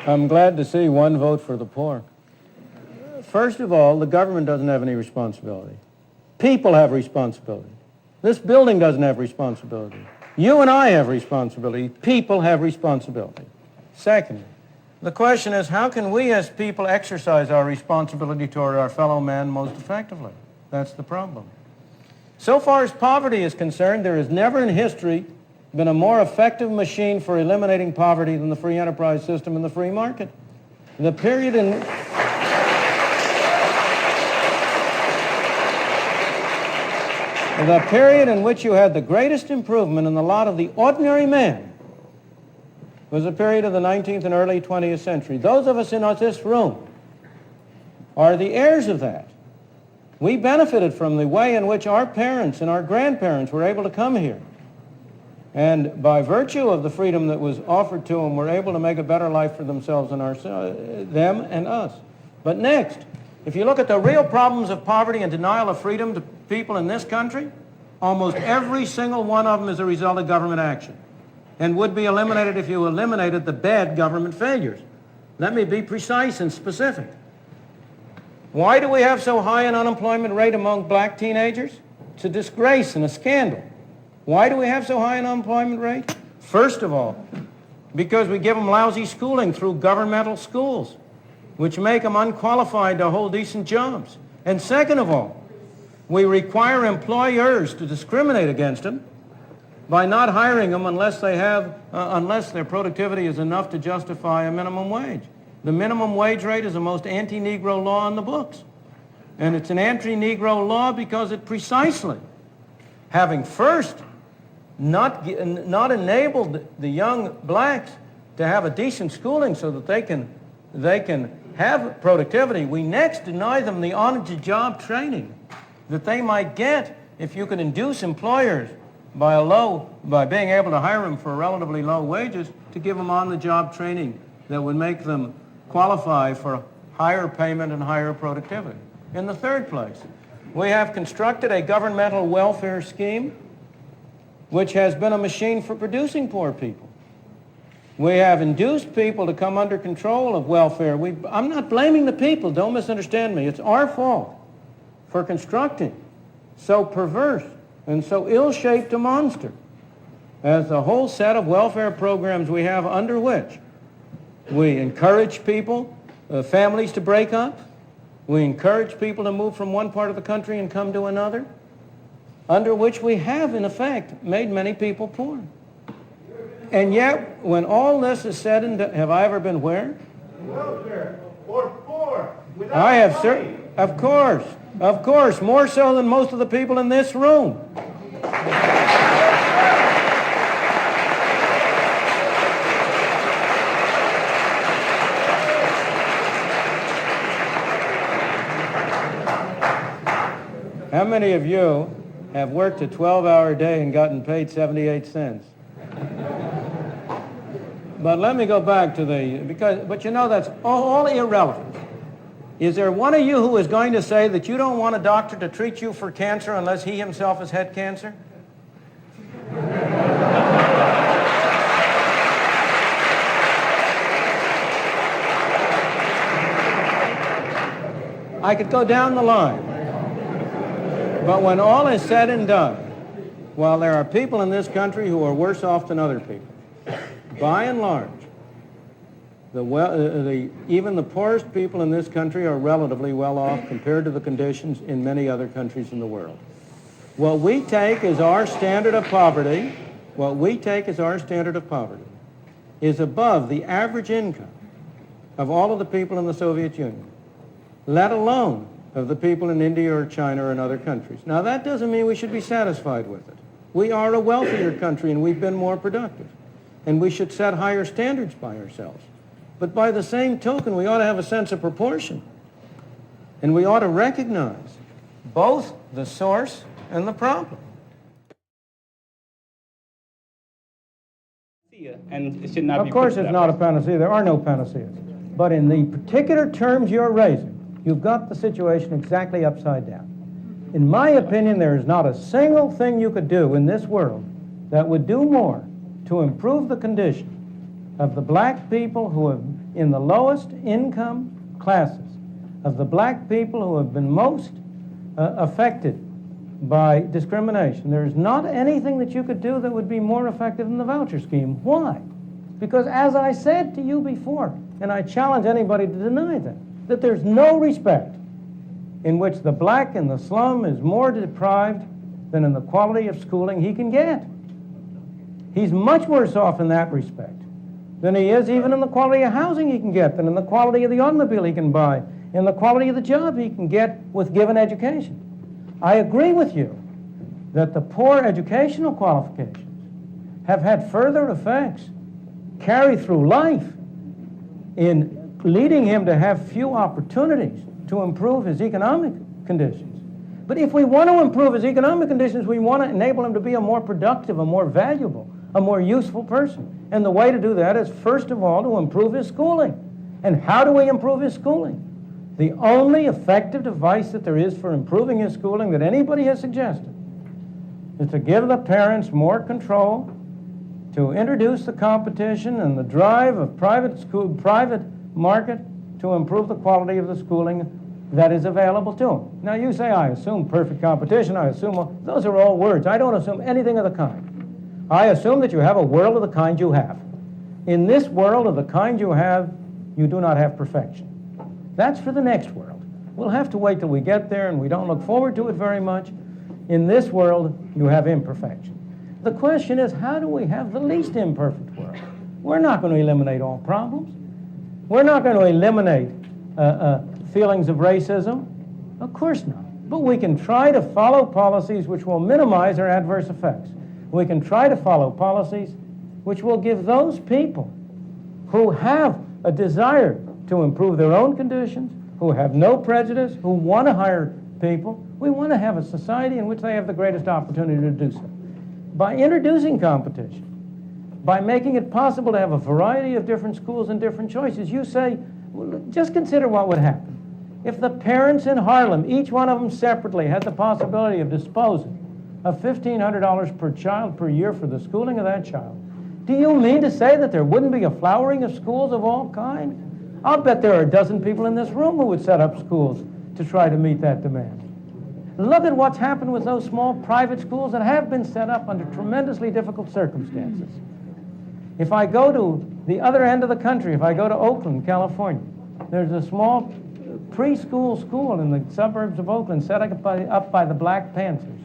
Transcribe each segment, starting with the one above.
I'm glad to see one vote for the poor. First of all, the government doesn't have any responsibility. People have responsibility. This building doesn't have responsibility. You and I have responsibility. People have responsibility. Second, the question is, how can we as people exercise our responsibility toward our fellow man most effectively? That's the problem. So far as poverty is concerned, there has never in history been a more effective machine for eliminating poverty than the free enterprise system and the free market. The period in which you had the greatest improvement in the lot of the ordinary man was the period of the 19th and early 20th century. Those of us in this room are the heirs of that. We benefited from the way in which our parents and our grandparents were able to come here. And by virtue of the freedom that was offered to them, were able to make a better life for themselves and them and us. But next, if you look at the real problems of poverty and denial of freedom to people in this country, almost every single one of them is a result of government action and would be eliminated if you eliminated the bad government failures. Let me be precise and specific. Why do we have so high an unemployment rate among black teenagers? It's a disgrace and a scandal. Why do we have so high an unemployment rate? First of all, because we give them lousy schooling through governmental schools, which make them unqualified to hold decent jobs. And second of all, we require employers to discriminate against them by not hiring them unless their productivity is enough to justify a minimum wage. The minimum wage rate is the most anti-Negro law in the books. And it's an anti-Negro law because it precisely, having first not enabled the young blacks to have a decent schooling so that they can have productivity, we next deny them the on-the-job training that they might get if you could induce employers by being able to hire them for relatively low wages to give them on-the-job training that would make them qualify for higher payment and higher productivity. In the third place, we have constructed a governmental welfare scheme which has been a machine for producing poor people. We have induced people to come under control of welfare. I'm not blaming the people, don't misunderstand me. It's our fault for constructing so perverse and so ill-shaped a monster as the whole set of welfare programs we have under which we encourage people, families to break up. We encourage people to move from one part of the country and come to another, under which we have, in effect, made many people poor. And yet, when all this is said and done, have I ever been where? Welfare or poor. I have certainly, of course, more so than most of the people in this room. How many of you have worked a 12-hour day and gotten paid 78 cents? But let me go back to but you know that's all irrelevant. Is there one of you who is going to say that you don't want a doctor to treat you for cancer unless he himself has had cancer? I could go down the line. But when all is said and done, while there are people in this country who are worse off than other people, by and large, even the poorest people in this country are relatively well off compared to the conditions in many other countries in the world. What we take as our standard of poverty, is above the average income of all of the people in the Soviet Union, let alone of the people in India or China or in other countries. Now, that doesn't mean we should be satisfied with it. We are a wealthier country and we've been more productive. And we should set higher standards by ourselves. But by the same token, we ought to have a sense of proportion. And we ought to recognize both the source and the problem. And it should not be. Of course it's not a panacea. There are no panaceas. But in the particular terms you're raising, you've got the situation exactly upside down. In my opinion, there is not a single thing you could do in this world that would do more to improve the condition of the black people who have in the lowest income classes of the black people who have been most affected by discrimination. There is not anything that you could do that would be more effective than the voucher scheme. Why? Because as I said to you before, and I challenge anybody to deny that there's no respect in which the black in the slum is more deprived than in the quality of schooling he can get. He's much worse off in that respect than he is even in the quality of housing he can get, than in the quality of the automobile he can buy, in the quality of the job he can get with given education. I agree with you that the poor educational qualifications have had further effects carry through life in leading him to have few opportunities to improve his economic conditions. But if we want to improve his economic conditions, we want to enable him to be a more productive, a more valuable, a more useful person. And the way to do that is, first of all, to improve his schooling. And how do we improve his schooling? The only effective device that there is for improving his schooling that anybody has suggested is to give the parents more control, to introduce the competition and the drive of private market to improve the quality of the schooling that is available to them. Now you say, I assume perfect competition, I assume, those are all words. I don't assume anything of the kind. I assume that you have a world of the kind you have. In this world of the kind you have, you do not have perfection. That's for the next world. We'll have to wait till we get there, and we don't look forward to it very much. In this world, you have imperfection. The question is, how do we have the least imperfect world? We're not going to eliminate all problems. We're not going to eliminate feelings of racism. Of course not. But we can try to follow policies which will minimize their adverse effects. We can try to follow policies which will give those people who have a desire to improve their own conditions, who have no prejudice, who want to hire people. We want to have a society in which they have the greatest opportunity to do so. By introducing competition, by making it possible to have a variety of different schools and different choices, you say, well, just consider what would happen. If the parents in Harlem, each one of them separately, had the possibility of disposing of $1,500 per child per year for the schooling of that child, do you mean to say that there wouldn't be a flowering of schools of all kinds? I'll bet there are a dozen people in this room who would set up schools to try to meet that demand. Look at what's happened with those small private schools that have been set up under tremendously difficult circumstances. If I go to the other end of the country, if I go to Oakland, California, there's a small preschool school in the suburbs of Oakland set up by the Black Panthers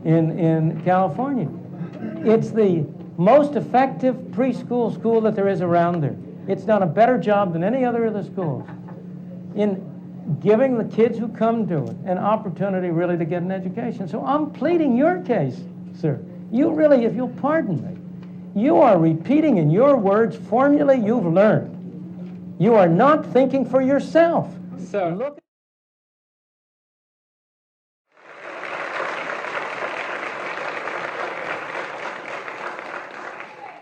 in California. It's the most effective preschool school that there is around there. It's done a better job than any other of the schools in giving the kids who come to it an opportunity really to get an education. So I'm pleading your case, sir. You really, if you'll pardon me, you are repeating in your words formulae you've learned. You are not thinking for yourself. So Look.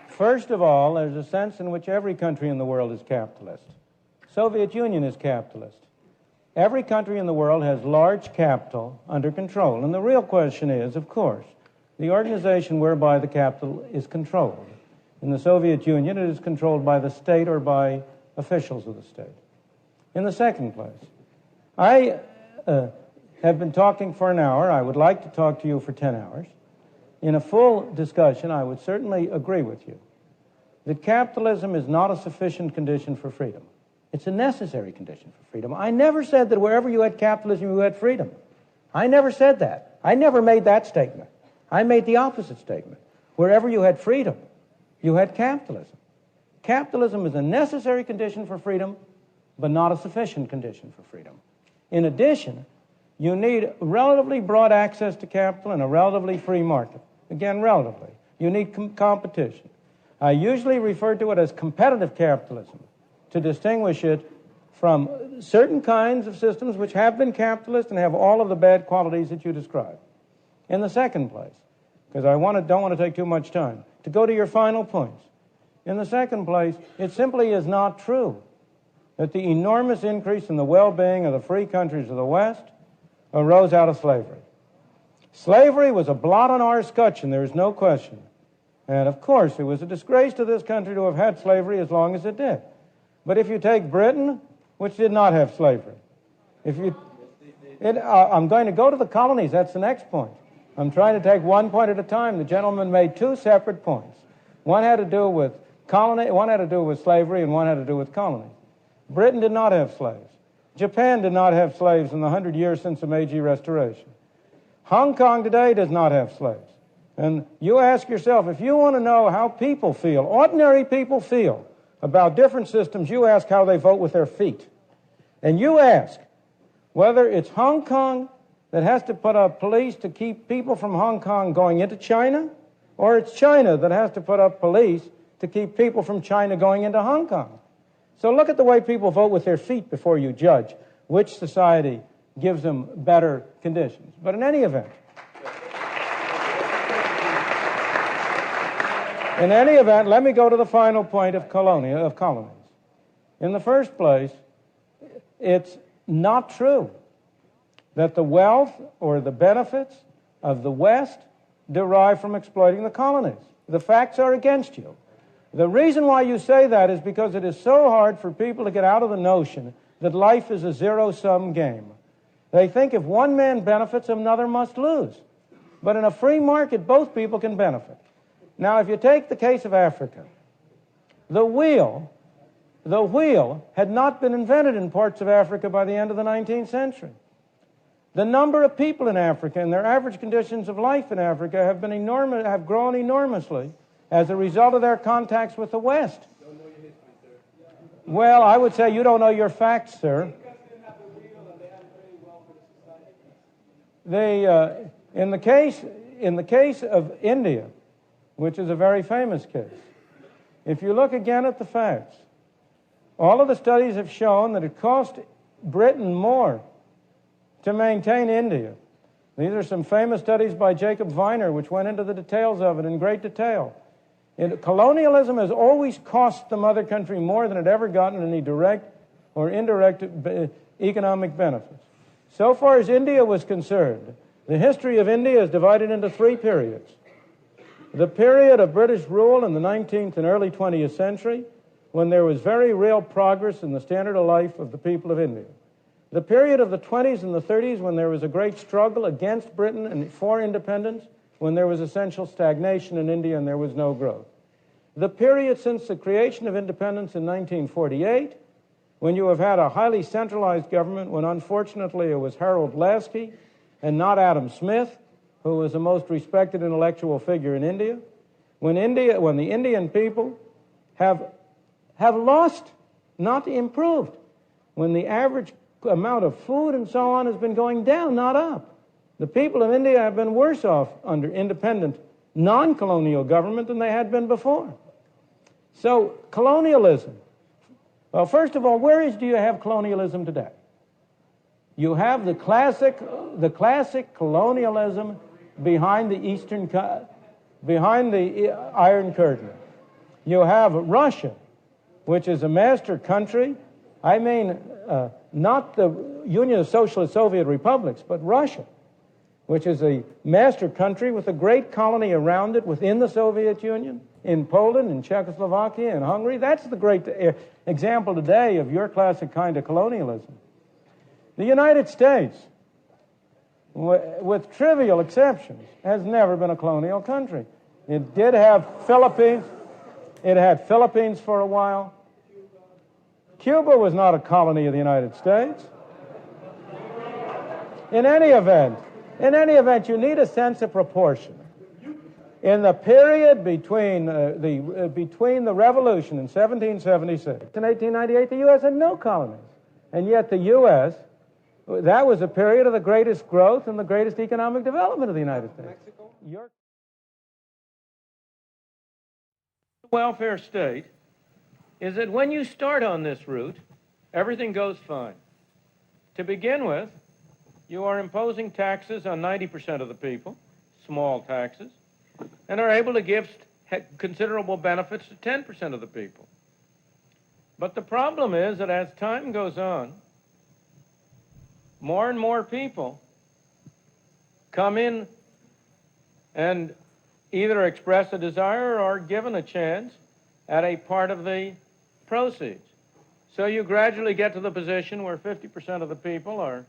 First of all, there's a sense in which every country in the world is capitalist. Soviet Union is capitalist. Every country in the world has large capital under control. And the real question is, of course, the organization whereby the capital is controlled. In the Soviet Union, it is controlled by the state or by officials of the state. In the second place, I have been talking for an hour. I would like to talk to you for 10 hours. In a full discussion, I would certainly agree with you that capitalism is not a sufficient condition for freedom. It's a necessary condition for freedom. I never said that wherever you had capitalism, you had freedom. I never said that. I never made that statement. I made the opposite statement. Wherever you had freedom, you had capitalism. Capitalism is a necessary condition for freedom, but not a sufficient condition for freedom. In addition, you need relatively broad access to capital and a relatively free market. Again, relatively. You need competition. I usually refer to it as competitive capitalism to distinguish it from certain kinds of systems which have been capitalist and have all of the bad qualities that you describe. In the second place, because I don't want to take too much time, to go to your final points. In the second place, it simply is not true that the enormous increase in the well-being of the free countries of the West arose out of slavery. Slavery was a blot on our scutcheon, there is no question. And of course, it was a disgrace to this country to have had slavery as long as it did. But if you take Britain, which did not have slavery, I'm going to go to the colonies. That's the next point. I'm trying to take one point at a time. The gentleman made two separate points. One had to do with one had to do with slavery, and one had to do with colonies. Britain did not have slaves. Japan did not have slaves in the 100 years since the Meiji Restoration. Hong Kong today does not have slaves. And you ask yourself, if you want to know how people feel, ordinary people feel about different systems, you ask how they vote with their feet. And you ask whether it's Hong Kong that has to put up police to keep people from Hong Kong going into China, or it's China that has to put up police to keep people from China going into Hong Kong. So look at the way people vote with their feet before you judge which society gives them better conditions. But in any event, let me go to the final point of colonies. In the first place, it's not true that the wealth or the benefits of the West derive from exploiting the colonies. The facts are against you. The reason why you say that is because it is so hard for people to get out of the notion that life is a zero-sum game. They think if one man benefits, another must lose. But in a free market, both people can benefit. Now, if you take the case of Africa, the wheel had not been invented in parts of Africa by the end of the 19th century. The number of people in Africa and their average conditions of life in Africa have grown enormously as a result of their contacts with the West. You don't know your history, sir. Well, I would say you don't know your facts, sir. In the case of India, which is a very famous case, if you look again at the facts, all of the studies have shown that it cost Britain more to maintain India. These are some famous studies by Jacob Viner, which went into the details of it in great detail. Colonialism has always cost the mother country more than it ever gotten any direct or indirect economic benefits. So far as India was concerned, the history of India is divided into three periods. The period of British rule in the 19th and early 20th century, when there was very real progress in the standard of life of the people of India. The period of the 20s and the 30s, when there was a great struggle against Britain and for independence, when there was essential stagnation in India and there was no growth. The period since the creation of independence in 1948, when you have had a highly centralized government, when unfortunately it was Harold Lasky and not Adam Smith, who was the most respected intellectual figure in India, when the Indian people have lost, not improved, when the average amount of food and so on has been going down, not up. The people of India have been worse off under independent, non-colonial government than they had been before. So, colonialism. Well, first of all, do you have colonialism today? You have the classic colonialism behind the Iron Curtain. You have Russia, which is a master country. I mean, not the Union of Socialist Soviet Republics, but Russia, which is a master country with a great colony around it within the Soviet Union, in Poland, in Czechoslovakia, in Hungary. That's the great example today of your classic kind of colonialism. The United States, with trivial exceptions, has never been a colonial country. It did have Philippines. It had Philippines for a while. Cuba was not a colony of the United States. In any event, you need a sense of proportion. In the period between the revolution in 1776 and 1898, the U.S. had no colonies. And yet the U.S., that was a period of the greatest growth and the greatest economic development of the United States. Your welfare state is that when you start on this route, everything goes fine. To begin with, you are imposing taxes on 90% of the people, small taxes, and are able to give considerable benefits to 10% of the people. But the problem is that as time goes on, more and more people come in and either express a desire or are given a chance at a part of the proceeds. So you gradually get to the position where 50% of the people are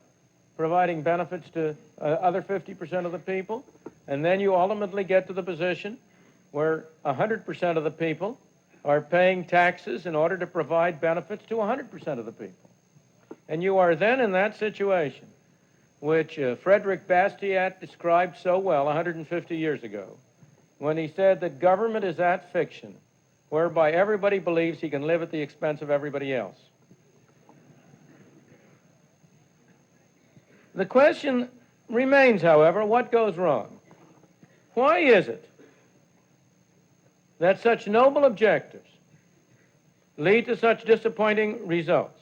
providing benefits to other 50% of the people, and then you ultimately get to the position where 100% of the people are paying taxes in order to provide benefits to 100% of the people. And you are then in that situation, which Frederick Bastiat described so well 150 years ago, when he said that government is that fiction whereby everybody believes he can live at the expense of everybody else. The question remains, however, what goes wrong? Why is it that such noble objectives lead to such disappointing results?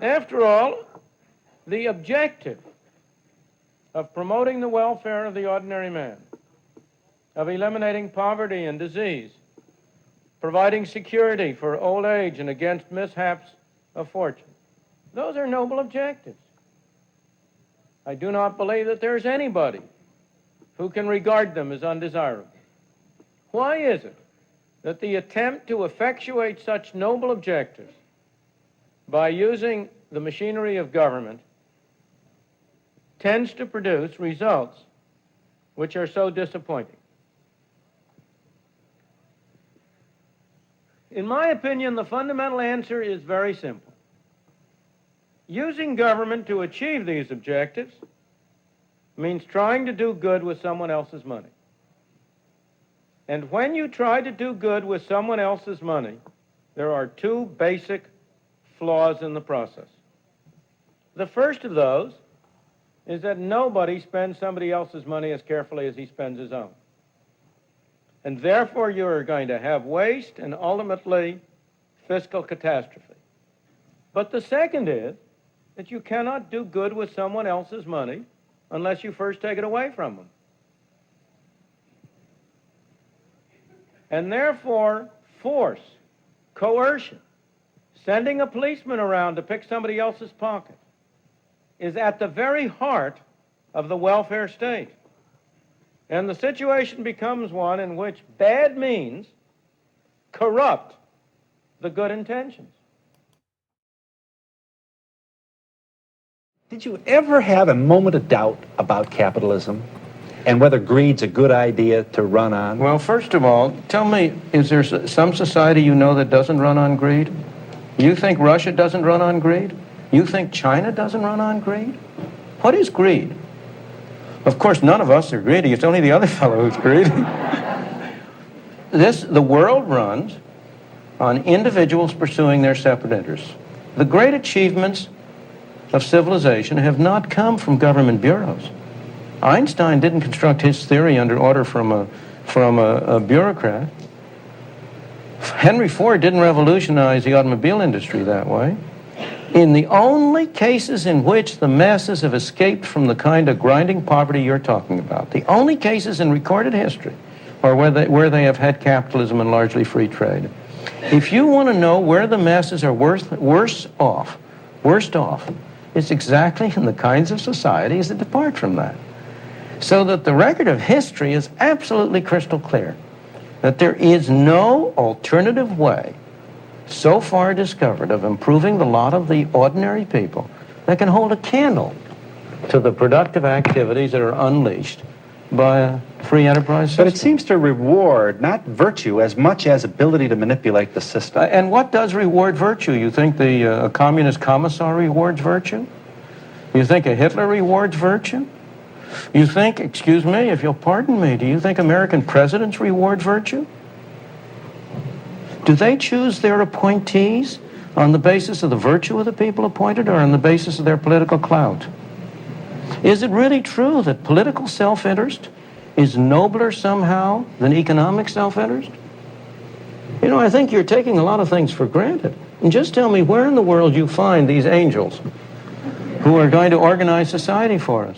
After all, the objective of promoting the welfare of the ordinary man, of eliminating poverty and disease, providing security for old age and against mishaps of fortune, those are noble objectives. I do not believe that there's anybody who can regard them as undesirable. Why is it that the attempt to effectuate such noble objectives by using the machinery of government tends to produce results which are so disappointing? In my opinion, the fundamental answer is very simple. Using government to achieve these objectives means trying to do good with someone else's money. And when you try to do good with someone else's money, there are two basic flaws in the process. The first of those is that nobody spends somebody else's money as carefully as he spends his own. And therefore, you are going to have waste and ultimately fiscal catastrophe. But the second is that you cannot do good with someone else's money unless you first take it away from them. And therefore, force, coercion, sending a policeman around to pick somebody else's pocket is at the very heart of the welfare state. And the situation becomes one in which bad means corrupt the good intentions. Did you ever have a moment of doubt about capitalism and whether greed's a good idea to run on? Well, first of all, tell me, is there some society you know that doesn't run on greed? You think Russia doesn't run on greed? You think China doesn't run on greed? What is greed? Of course, none of us are greedy. It's only the other fellow who's greedy. The world runs on individuals pursuing their separate interests. The great achievements of civilization have not come from government bureaus. Einstein didn't construct his theory under order from a bureaucrat. Henry Ford didn't revolutionize the automobile industry that way. In the only cases in which the masses have escaped from the kind of grinding poverty you're talking about, the only cases in recorded history are where they have had capitalism and largely free trade. If you want to know where the masses are worst off, it's exactly in the kinds of societies that depart from that. So that the record of history is absolutely crystal clear, that there is no alternative way so far discovered of improving the lot of the ordinary people that can hold a candle to the productive activities that are unleashed by a free enterprise system. But it seems to reward not virtue as much as ability to manipulate the system. And what does reward virtue? You think a communist commissar rewards virtue? You think a Hitler rewards virtue? You think, excuse me, if you'll pardon me, do you think American presidents reward virtue? Do they choose their appointees on the basis of the virtue of the people appointed or on the basis of their political clout? Is it really true that political self-interest is nobler somehow than economic self-interest? You know, I think you're taking a lot of things for granted. And just tell me where in the world you find these angels who are going to organize society for us.